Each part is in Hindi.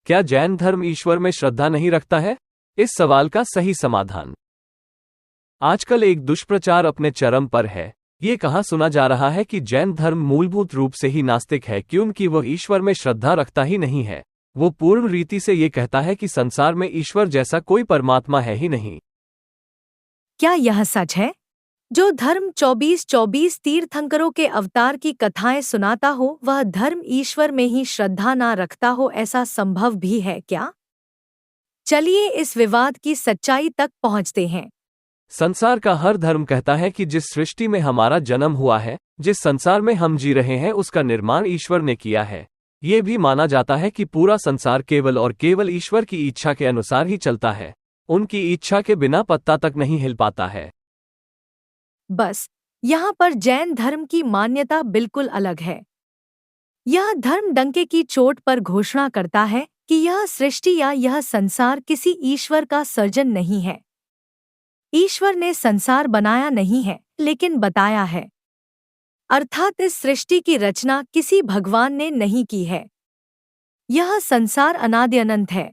क्या जैन धर्म ईश्वर में श्रद्धा नहीं रखता है? इस सवाल का सही समाधान। आजकल एक दुष्प्रचार अपने चरम पर है। ये कहा सुना जा रहा है कि जैन धर्म मूलभूत रूप से ही नास्तिक है क्योंकि वह ईश्वर में श्रद्धा रखता ही नहीं है। वो पूर्ण रीति से ये कहता है कि संसार में ईश्वर जैसा कोई परमात्मा है ही नहीं। क्या यह सच है? जो धर्म 24 तीर्थंकरों के अवतार की कथाएं सुनाता हो वह धर्म ईश्वर में ही श्रद्धा ना रखता हो, ऐसा संभव भी है क्या? चलिए इस विवाद की सच्चाई तक पहुंचते हैं। संसार का हर धर्म कहता है कि जिस सृष्टि में हमारा जन्म हुआ है, जिस संसार में हम जी रहे हैं, उसका निर्माण ईश्वर ने किया है। ये भी माना जाता है कि पूरा संसार केवल और केवल ईश्वर की इच्छा के अनुसार ही चलता है। उनकी इच्छा के बिना पत्ता तक नहीं हिल पाता है। बस यहाँ पर जैन धर्म की मान्यता बिल्कुल अलग है। यह धर्म डंके की चोट पर घोषणा करता है कि यह सृष्टि या यह संसार किसी ईश्वर का सर्जन नहीं है। ईश्वर ने संसार बनाया नहीं है, लेकिन बताया है। अर्थात इस सृष्टि की रचना किसी भगवान ने नहीं की है। यह संसार अनादि अनंत है।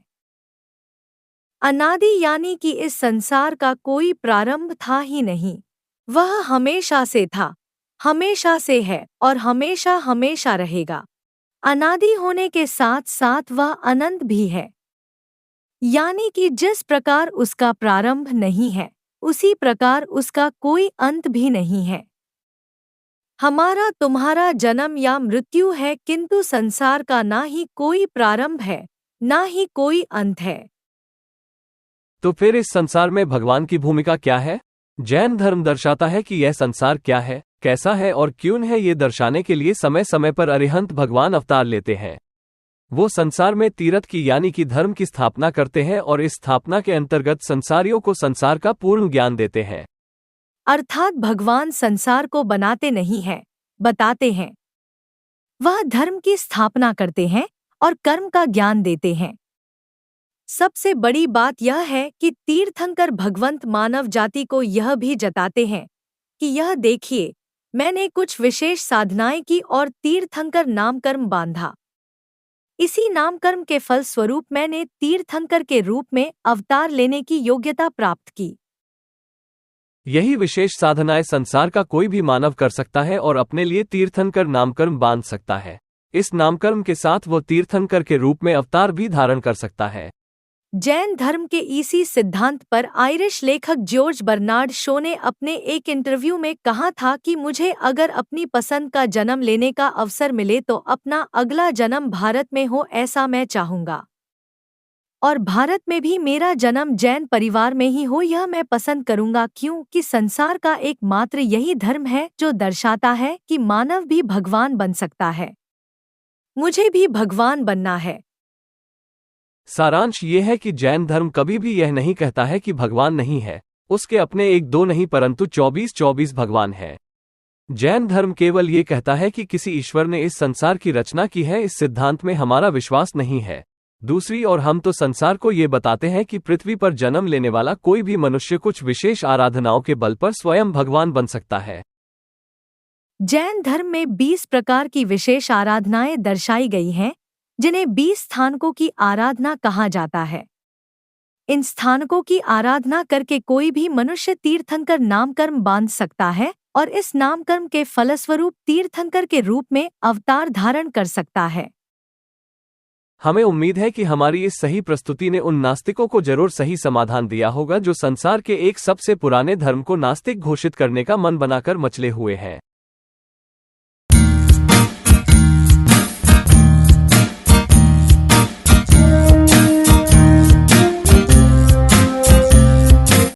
अनादि यानी कि इस संसार का कोई प्रारंभ था ही नहीं। वह हमेशा से था, हमेशा से है और हमेशा हमेशा रहेगा। अनादि होने के साथ साथ वह अनंत भी है, यानी कि जिस प्रकार उसका प्रारंभ नहीं है उसी प्रकार उसका कोई अंत भी नहीं है। हमारा तुम्हारा जन्म या मृत्यु है, किंतु संसार का ना ही कोई प्रारंभ है ना ही कोई अंत है। तो फिर इस संसार में भगवान की भूमिका क्या है? जैन धर्म दर्शाता है कि यह संसार क्या है, कैसा है और क्यों है। ये दर्शाने के लिए समय समय पर अरिहंत भगवान अवतार लेते हैं। वो संसार में तीर्थ की यानी कि धर्म की स्थापना करते हैं और इस स्थापना के अंतर्गत संसारियों को संसार का पूर्ण ज्ञान देते हैं। अर्थात भगवान संसार को बनाते नहीं हैं, बताते हैं। वह धर्म की स्थापना करते हैं और कर्म का ज्ञान देते हैं। सबसे बड़ी बात यह है कि तीर्थंकर भगवंत मानव जाति को यह भी जताते हैं कि यह देखिए, मैंने कुछ विशेष साधनाएं की और तीर्थंकर नामकर्म बांधा। इसी नामकर्म के फल स्वरूप मैंने तीर्थंकर के रूप में अवतार लेने की योग्यता प्राप्त की। यही विशेष साधनाएं संसार का कोई भी मानव कर सकता है और अपने लिए तीर्थंकर नामकर्म बांध सकता है। इस नामकर्म के साथ वो तीर्थंकर के रूप में अवतार भी धारण कर सकता है। जैन धर्म के इसी सिद्धांत पर आयरिश लेखक जॉर्ज बर्नार्ड शो ने अपने एक इंटरव्यू में कहा था कि मुझे अगर अपनी पसंद का जन्म लेने का अवसर मिले तो अपना अगला जन्म भारत में हो, ऐसा मैं चाहूंगा। और भारत में भी मेरा जन्म जैन परिवार में ही हो, यह मैं पसंद करूंगा, क्योंकि संसार का एकमात्र यही धर्म है जो दर्शाता है कि मानव भी भगवान बन सकता है। मुझे भी भगवान बनना है। सारांश ये है कि जैन धर्म कभी भी यह नहीं कहता है कि भगवान नहीं है। उसके अपने एक दो नहीं परंतु 24 भगवान है। जैन धर्म केवल ये कहता है कि किसी ईश्वर ने इस संसार की रचना की है। इस सिद्धांत में हमारा विश्वास नहीं है। दूसरी ओर हम तो संसार को ये बताते हैं कि पृथ्वी पर जन्म लेने वाला कोई भी मनुष्य कुछ विशेष आराधनाओं के बल पर स्वयं भगवान बन सकता है। जैन धर्म में 20 प्रकार की विशेष आराधनाएं दर्शाई गई हैं, जिन्हें 20 स्थानकों की आराधना कहा जाता है। इन स्थानकों की आराधना करके कोई भी मनुष्य तीर्थंकर नामकर्म बांध सकता है और इस नामकर्म के फलस्वरूप तीर्थंकर के रूप में अवतार धारण कर सकता है। हमें उम्मीद है कि हमारी इस सही प्रस्तुति ने उन नास्तिकों को जरूर सही समाधान दिया होगा जो संसार के एक सबसे पुराने धर्म को नास्तिक घोषित करने का मन बनाकर मचले हुए हैं।